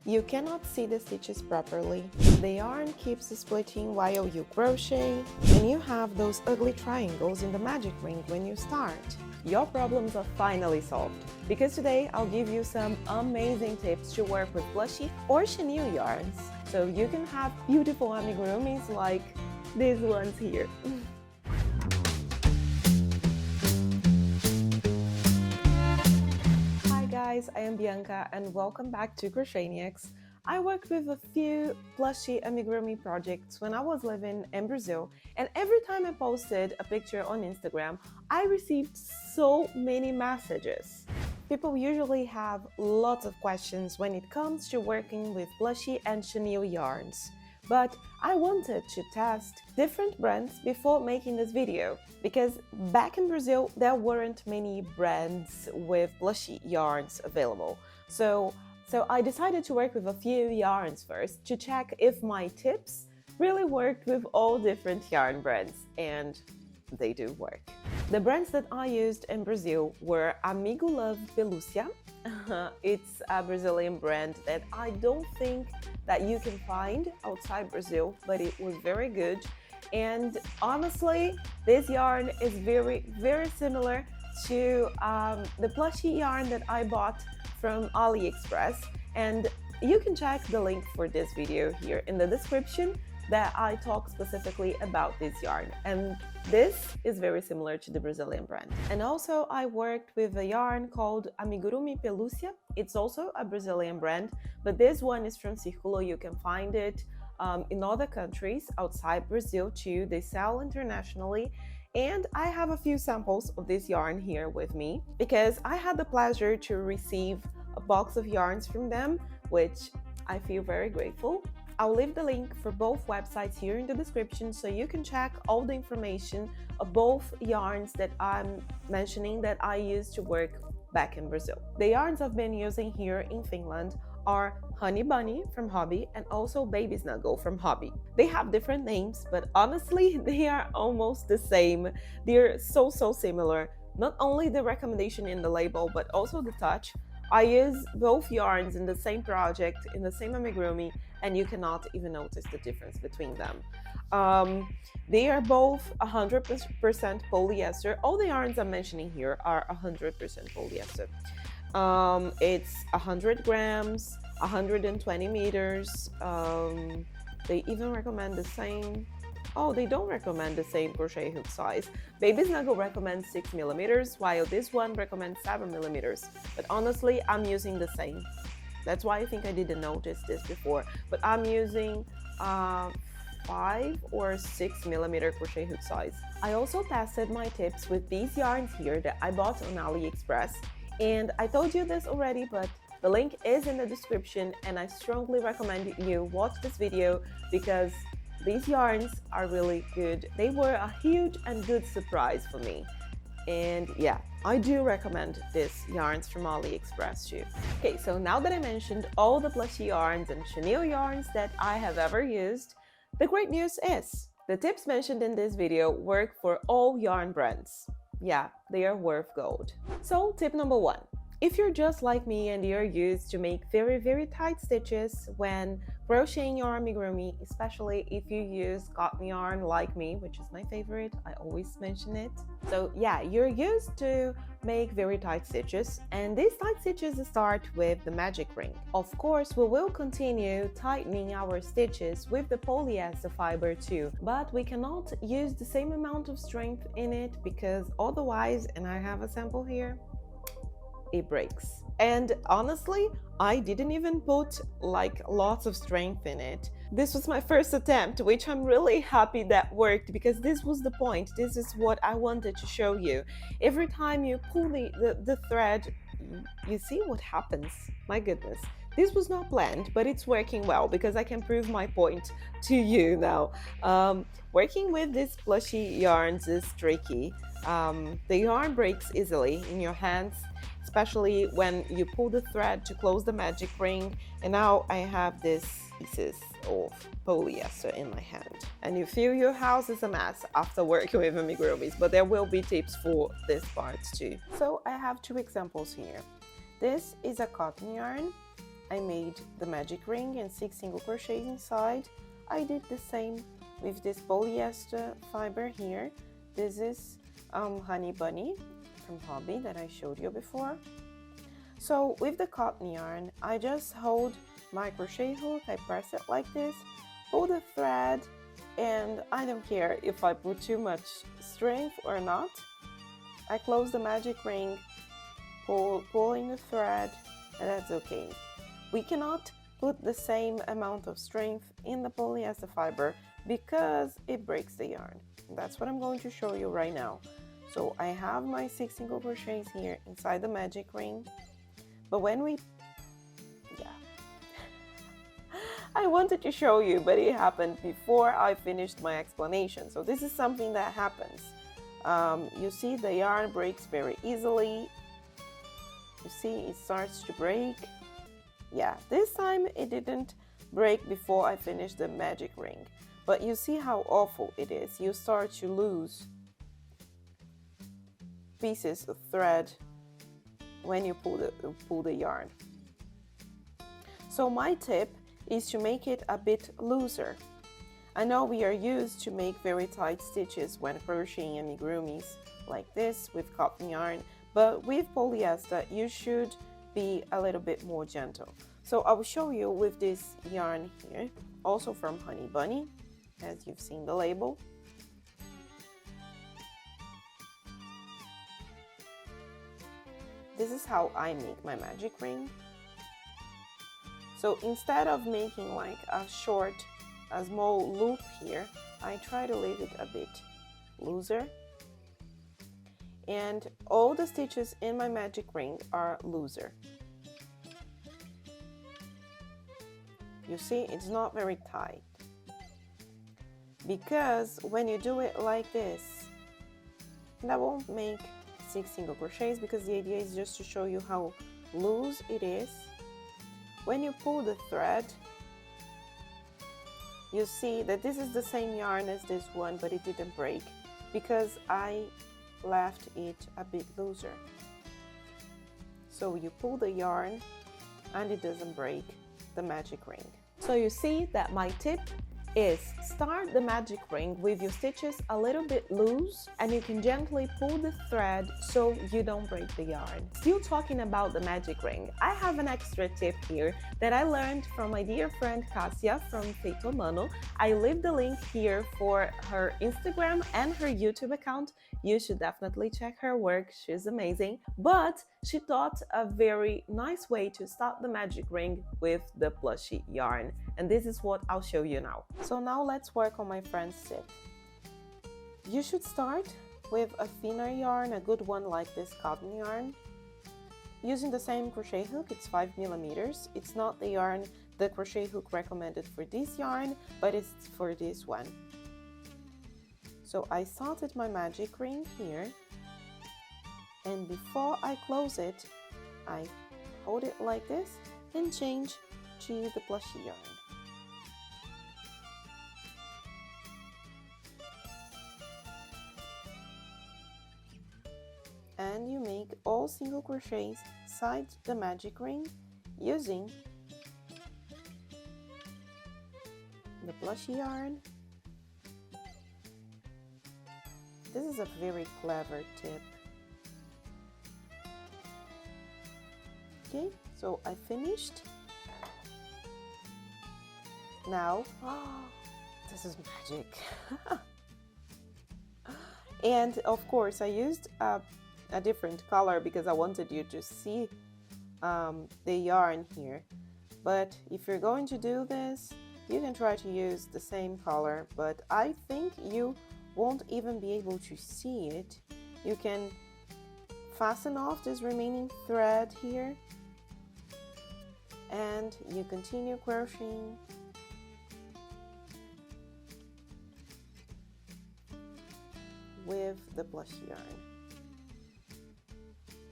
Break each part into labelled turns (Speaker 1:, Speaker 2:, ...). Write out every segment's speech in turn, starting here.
Speaker 1: you cannot see the stitches properly, the yarn keeps splitting while you crochet, and you have those ugly triangles in the magic ring when you start. Your problems are finally solved, because today I'll give you some amazing tips to work with plushy or chenille yarns, so you can have beautiful amigurumis like these ones here. Hi guys, I am Bianca and welcome back to Crochetniaks. I worked with a few plushy amigurumi projects when I was living in Brazil, and every time I posted a picture on Instagram, I received so many messages. People usually have lots of questions when it comes to working with plushy and chenille yarns. But I wanted to test different brands before making this video, because back in Brazil there weren't many brands with plushy yarns available. So I decided to work with a few yarns first to check if my tips really worked with all different yarn brands, and they do work. The brands that I used in Brazil were Amigurumi Pelúcia. It's a Brazilian brand that I don't think that you can find outside Brazil, but it was very good. And honestly, this yarn is very similar to the plushy yarn that I bought from AliExpress, and you can check the link for this video here in the description that I talk specifically about this yarn, and this is very similar to the Brazilian brand. And also I worked with a yarn called Amigurumi Pelúcia. It's also a Brazilian brand, but this one is from Círculo. You can find it in other countries outside Brazil too. They sell internationally, and I have a few samples of this yarn here with me because I had the pleasure to receive a box of yarns from them, which I feel very grateful. I'll leave the link for both websites here in the description so you can check all the information of both yarns that I'm mentioning that I used to work back in Brazil. The yarns I've been using here in Finland are Honey Bunny from Hobby and also Baby Snuggle from Hobby. They have different names, but honestly they are almost the same. They're so similar. Not only the recommendation in the label, but also the touch. I use both yarns in the same project, in the same amigurumi, and you cannot even notice the difference between them. They are both 100% polyester. All the yarns I'm mentioning here are 100% polyester. It's 100 grams, 120 meters. They even recommend the same. Oh, they don't recommend the same crochet hook size. Baby Snuggle recommends 6 millimeters, while this one recommends 7 millimeters. But honestly, I'm using the same. That's why I think I didn't notice this before. But I'm using 5 or 6 millimeter crochet hook size. I also tested my tips with these yarns here that I bought on AliExpress. And I told you this already, but the link is in the description, and I strongly recommend you watch this video because these yarns are really good. They were a huge and good surprise for me. And yeah, I do recommend these yarns from AliExpress too. Okay, so now that I mentioned all the plushy yarns and chenille yarns that I have ever used, the great news is the tips mentioned in this video work for all yarn brands. Yeah, they are worth gold. So tip number 1. If you're just like me and you're used to make very tight stitches when crocheting your amigurumi, especially if you use cotton yarn like me, which is my favorite, I always mention it. So yeah, you're used to make very tight stitches, and these tight stitches start with the magic ring. Of course, we will continue tightening our stitches with the polyester fiber too, but we cannot use the same amount of strength in it because otherwise, and I have a sample here, it breaks. And honestly, I didn't even put like lots of strength in it. This was my first attempt, which I'm really happy that worked because this was the point. This is what I wanted to show you. Every time you pull the thread, you see what happens. My goodness. This was not planned, but it's working well because I can prove my point to you now. Working with these plushy yarns is tricky. The yarn breaks easily in your hands, especially when you pull the thread to close the magic ring. And now I have these pieces of polyester in my hand. And you feel your house is a mess after working with amigurumis, but there will be tips for this part too. So I have two examples here. This is a cotton yarn, I made the magic ring and 6 single crochets inside. I did the same with this polyester fiber here. This is Honey Bunny from Hobby that I showed you before. So with the cotton yarn, I just hold my crochet hook, I press it like this, pull the thread, and I don't care if I put too much strength or not. I close the magic ring, pulling the thread, and that's okay. We cannot put the same amount of strength in the polyester fiber because it breaks the yarn. That's what I'm going to show you right now. So I have my 6 single crochets here inside the magic ring, but when we, I wanted to show you, but it happened before I finished my explanation. So this is something that happens. You see the yarn breaks very easily. You see it starts to break. Yeah, this time it didn't break before I finished the magic ring. But you see how awful it is. You start to lose pieces of thread when you pull the yarn. So my tip is to make it a bit looser. I know we are used to make very tight stitches when crocheting amigurumis like this with cotton yarn, but with polyester you should be a little bit more gentle. So I will show you with this yarn here, also from Honey Bunny, as you've seen the label. This is how I make my magic ring. So instead of making like a small loop here, I try to leave it a bit looser. And all the stitches in my magic ring are looser. You see, it's not very tight. Because when you do it like this, and I won't make 6 single crochets because the idea is just to show you how loose it is. When you pull the thread, you see that this is the same yarn as this one, but it didn't break because I left it a bit looser. So you pull the yarn and it doesn't break the magic ring. So you see that my tip is start the magic ring with your stitches a little bit loose, and you can gently pull the thread so you don't break the yarn. Still talking about the magic ring, I have an extra tip here that I learned from my dear friend Cassia from Feito Mano. I leave the link here for her Instagram and her YouTube account. You should definitely check her work, she's amazing. But she taught a very nice way to start the magic ring with the plushy yarn, and this is what I'll show you now. So now let's work on my friend's tip. You should start with a thinner yarn, a good one like this cotton yarn, using the same crochet hook. It's 5 millimeters. It's not the yarn the crochet hook recommended for this yarn, but it's for this one. So I started my magic ring here, and before I close it, I hold it like this and change to the plushy yarn. And you make all single crochets inside the magic ring using the plushy yarn. This is a very clever tip. Okay, so I finished. Now, this is magic. And of course I used a different color because I wanted you to see the yarn here. But if you're going to do this, you can try to use the same color, but I think you won't even be able to see it. You can fasten off this remaining thread here and you continue crocheting with the plush yarn.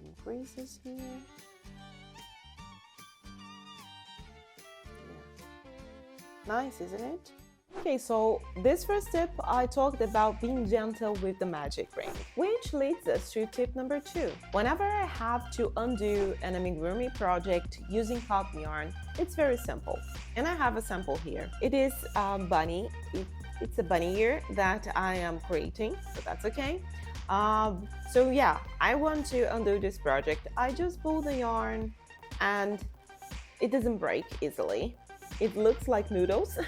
Speaker 1: Increases here. Yeah. Nice, isn't it? Okay, so this first tip I talked about being gentle with the magic ring, which leads us to tip number 2. Whenever I have to undo an amigurumi project using cotton yarn, It's very simple. And I have a sample here. It is a bunny. It's a bunny ear that I am creating, so that's okay. So yeah, I want to undo this project. I just pull the yarn and it doesn't break easily. It looks like noodles,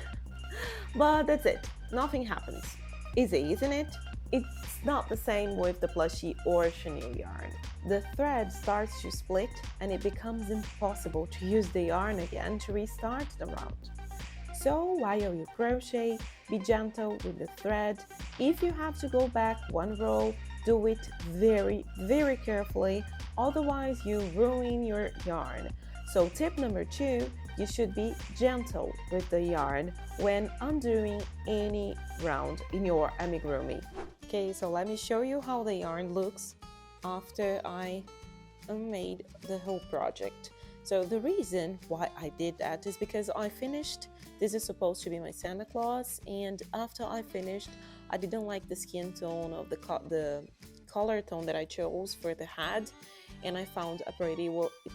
Speaker 1: but that's it. Nothing happens. Easy, isn't it? It's not the same with the plushy or chenille yarn. The thread starts to split and it becomes impossible to use the yarn again to restart the round. So while you crochet, be gentle with the thread. If you have to go back one row, do it very, very carefully, otherwise you ruin your yarn. So tip number 2, you should be gentle with the yarn when undoing any round in your amigurumi. Okay, so let me show you how the yarn looks after I made the whole project. So the reason why I did that is because I finished, this is supposed to be my Santa Claus, and after I finished, I didn't like the skin tone of the color tone that I chose for the head, and I found a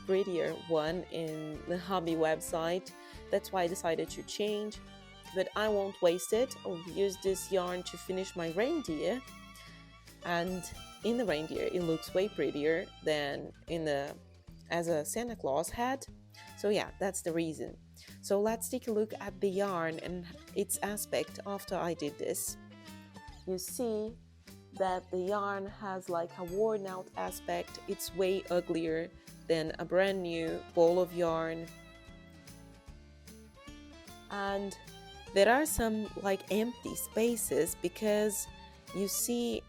Speaker 1: prettier one in the hobby website. That's why I decided to change, but I won't waste it. I'll use this yarn to finish my reindeer, and in the reindeer it looks way prettier than in the as a Santa Claus head. So yeah, that's the reason. So let's take a look at the yarn and its aspect after I did this. You see that the yarn has like a worn out aspect. It's way uglier than a brand new ball of yarn. And there are some like empty spaces because you see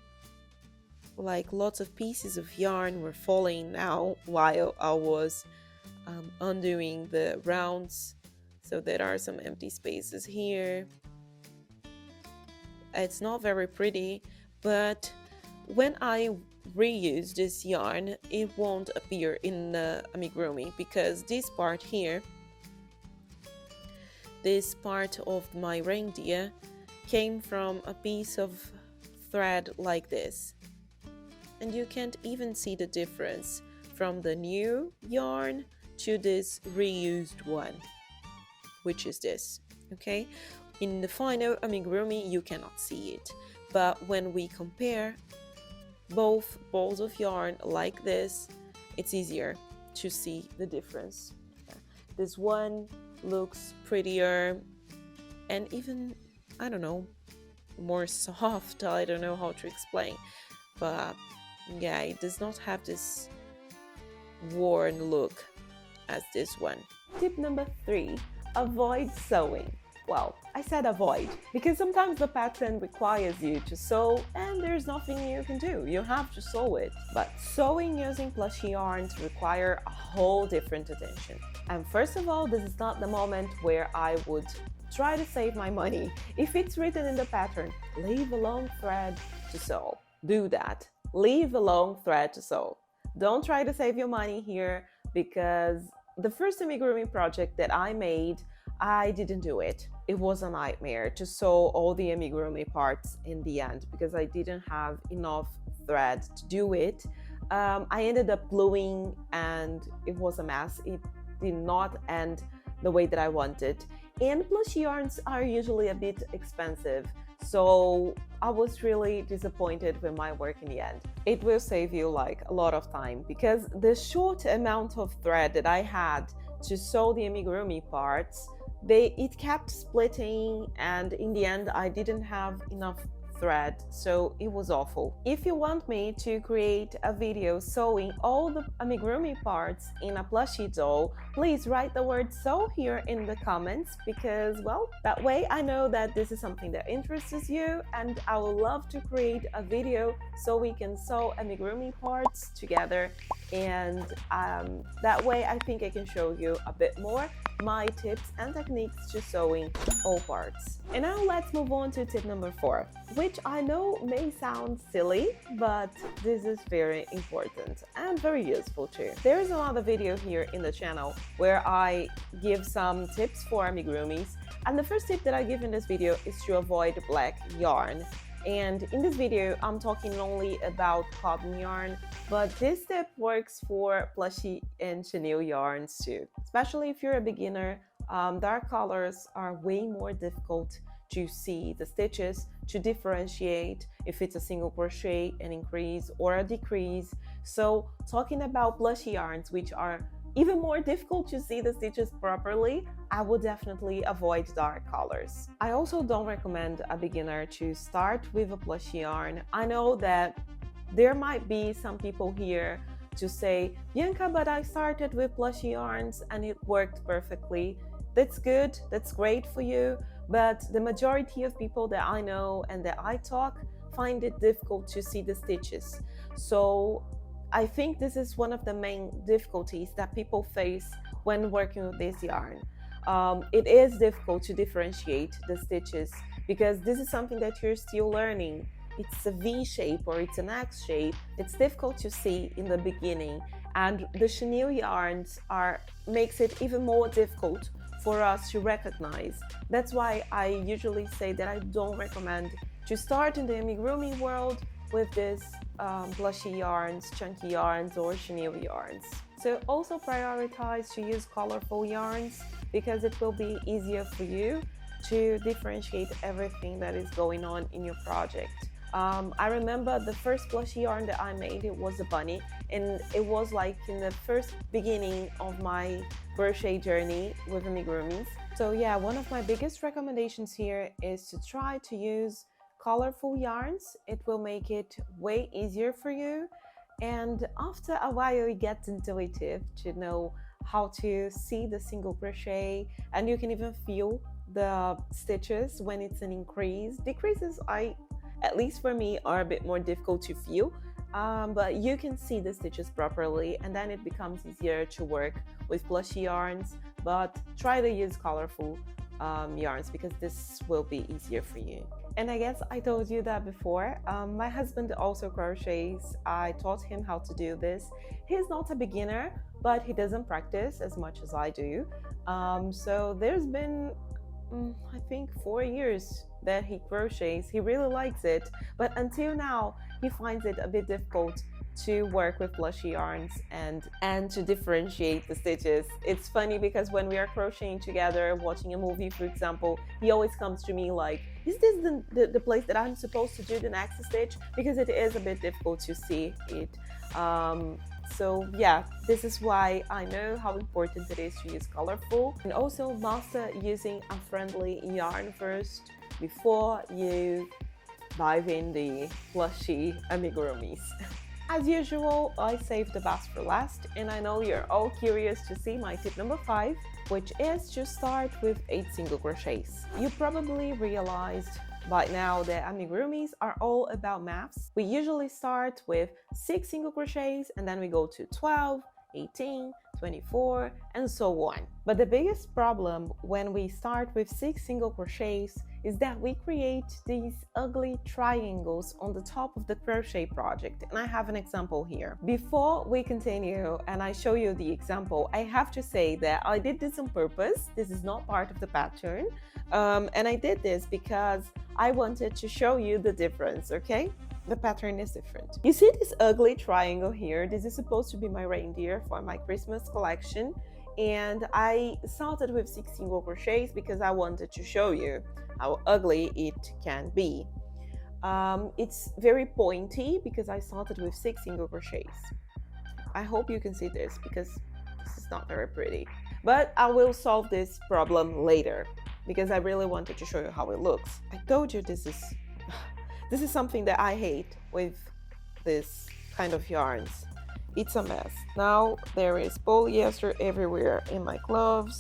Speaker 1: like lots of pieces of yarn were falling out while I was undoing the rounds. So there are some empty spaces here. It's not very pretty, but when I reuse this yarn, it won't appear in the amigurumi because this part here, this part of my reindeer came from a piece of thread like this. And you can't even see the difference from the new yarn to this reused one, which is this, okay? In the final amigurumi, you cannot see it. But when we compare both balls of yarn like this, it's easier to see the difference. This one looks prettier and even, I don't know, more soft. I don't know how to explain. But yeah, it does not have this worn look as this one. Tip number 3, avoid sewing. Well, I said avoid because sometimes the pattern requires you to sew and there's nothing you can do. You have to sew it. But sewing using plushy yarns require a whole different attention. And first of all, this is not the moment where I would try to save my money. If it's written in the pattern, leave a long thread to sew. Do that. Leave a long thread to sew. Don't try to save your money here because the first amigurumi project that I made, I didn't do it. It was a nightmare to sew all the amigurumi parts in the end because I didn't have enough thread to do it. I ended up gluing and it was a mess. It did not end the way that I wanted. And plushy yarns are usually a bit expensive. So I was really disappointed with my work in the end. It will save you like a lot of time because the short amount of thread that I had to sew the amigurumi parts, it kept splitting, and in the end I didn't have enough thread, so it was awful. If you want me to create a video sewing all the amigurumi parts in a plushie doll, please write the word sew here in the comments because, well, that way I know that this is something that interests you, and I would love to create a video so we can sew amigurumi parts together, and that way I think I can show you a bit more my tips and techniques to sewing all parts. And now let's move on to tip number 4, which I know may sound silly, but this is very important and very useful too. There is another video here in the channel where I give some tips for amigurumis, and the first tip that I give in this video is to avoid black yarn. And in this video, I'm talking only about cotton yarn, but this tip works for plushy and chenille yarns too. Especially if you're a beginner, dark colors are way more difficult to see the stitches, to differentiate if it's a single crochet, an increase or a decrease. So talking about plushy yarns, which are even more difficult to see the stitches properly, I would definitely avoid dark colors. I also don't recommend a beginner to start with a plushy yarn. I know that there might be some people here to say, Bianca, but I started with plushy yarns and it worked perfectly. That's good, that's great for you, but the majority of people that I know and that I talk find it difficult to see the stitches. So I think this is one of the main difficulties that people face when working with this yarn. It is difficult to differentiate the stitches because this is something that you're still learning. It's a V shape or it's an X shape. It's difficult to see in the beginning, and the chenille yarns makes it even more difficult for us to recognize. That's why I usually say that I don't recommend to start in the amigurumi world with this plushy yarns, chunky yarns, or chenille yarns. So also prioritize to use colorful yarns because it will be easier for you to differentiate everything that is going on in your project. I remember the first plushy yarn that I made, it was a bunny, and it was like in the first beginning of my crochet journey with amigurumis. So yeah, one of my biggest recommendations here is to try to use colorful yarns. It will make it way easier for you, and after a while it gets intuitive to know how to see the single crochet, and you can even feel the stitches when it's an increase. Decreases, at least for me, are a bit more difficult to feel, but you can see the stitches properly, and then it becomes easier to work with plushy yarns. But try to use colorful yarns because this will be easier for you. And I guess I told you that before. My husband also crochets. I taught him how to do this. He's not a beginner, but he doesn't practice as much as I do. So there's been, I think, 4 years that he crochets. He really likes it, but until now he finds it a bit difficult to work with plushy yarns and to differentiate the stitches. It's funny because when we are crocheting together, watching a movie, for example, he always comes to me like, is this the place that I'm supposed to do the next stitch? Because it is a bit difficult to see it. So yeah, this is why I know how important it is to use colorful, and also master using a friendly yarn first before you dive in the plushy amigurumis. As usual, I saved the best for last, and I know you're all curious to see my tip number 5, which is to start with 8 single crochets. You probably realized by now that amigurumis are all about maths. We usually start with 6 single crochets and then we go to 12, 18, 24, and so on. But the biggest problem when we start with 6 single crochets is that we create these ugly triangles on the top of the crochet project, and I have an example here. Before we continue and I show you the example, I have to say that I did this on purpose. This is not part of the pattern, and I did this because I wanted to show you the difference, okay? The pattern is different. You see this ugly triangle here? This is supposed to be my reindeer for my Christmas collection, and I started with 6 single crochets because I wanted to show you how ugly it can be. It's very pointy because I started with 6 single crochets. I hope you can see this because this is not very pretty, but I will solve this problem later because I really wanted to show you how it looks. I told you this is something that I hate with this kind of yarns. It's a mess. Now there is polyester everywhere in my gloves.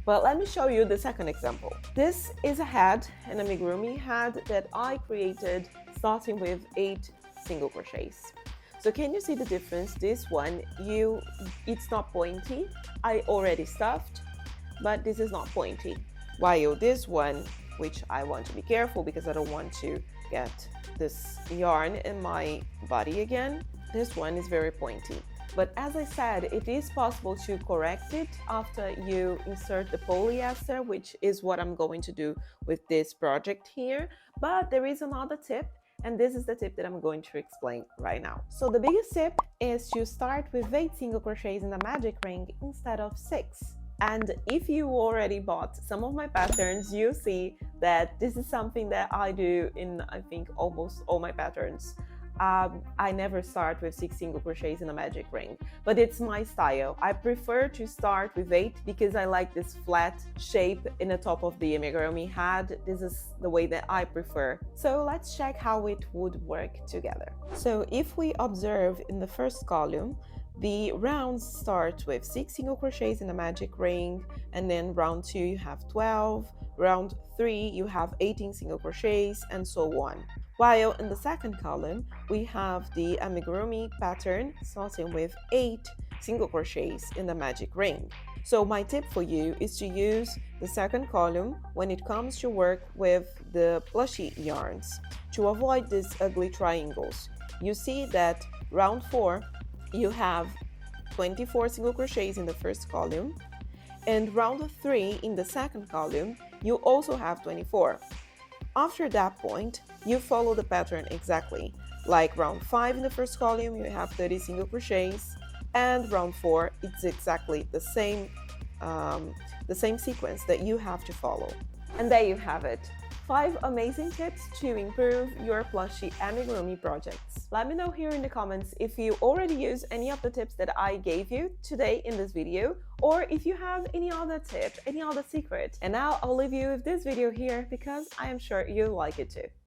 Speaker 1: But let me show you the second example. This is a hat, an amigurumi hat that I created starting with 8 single crochets. So can you see the difference? This one, it's not pointy. I already stuffed, but this is not pointy. While this one, which I want to be careful because I don't want to get this yarn in my body again, this one is very pointy. But as I said, it is possible to correct it after you insert the polyester, which is what I'm going to do with this project here. But there is another tip, and this is the tip that I'm going to explain right now. So the biggest tip is to start with 8 single crochets in the magic ring instead of 6. And if you already bought some of my patterns, you see that this is something that I do in, I think, almost all my patterns. I never start with 6 single crochets in a magic ring, but it's my style. I prefer to start with 8 because I like this flat shape in the top of the amigurumi head. This is the way that I prefer. So let's check how it would work together. So if we observe in the first column, the rounds start with 6 single crochets in a magic ring, and then round 2 you have 12, round 3 you have 18 single crochets, and so on. While in the second column we have the amigurumi pattern starting with 8 single crochets in the magic ring. So my tip for you is to use the second column when it comes to work with the plushy yarns to avoid these ugly triangles. You see that round 4 you have 24 single crochets in the first column, and round 3 in the second column you also have 24. After that point, you follow the pattern exactly. Like round 5 in the first column you have 30 single crochets, and round 4 it's exactly the same sequence that you have to follow. And there you have it. 5 amazing tips to improve your plushy amigurumi projects. Let me know here in the comments if you already use any of the tips that I gave you today in this video, or if you have any other tip, any other secret. And now I'll leave you with this video here because I am sure you'll like it too.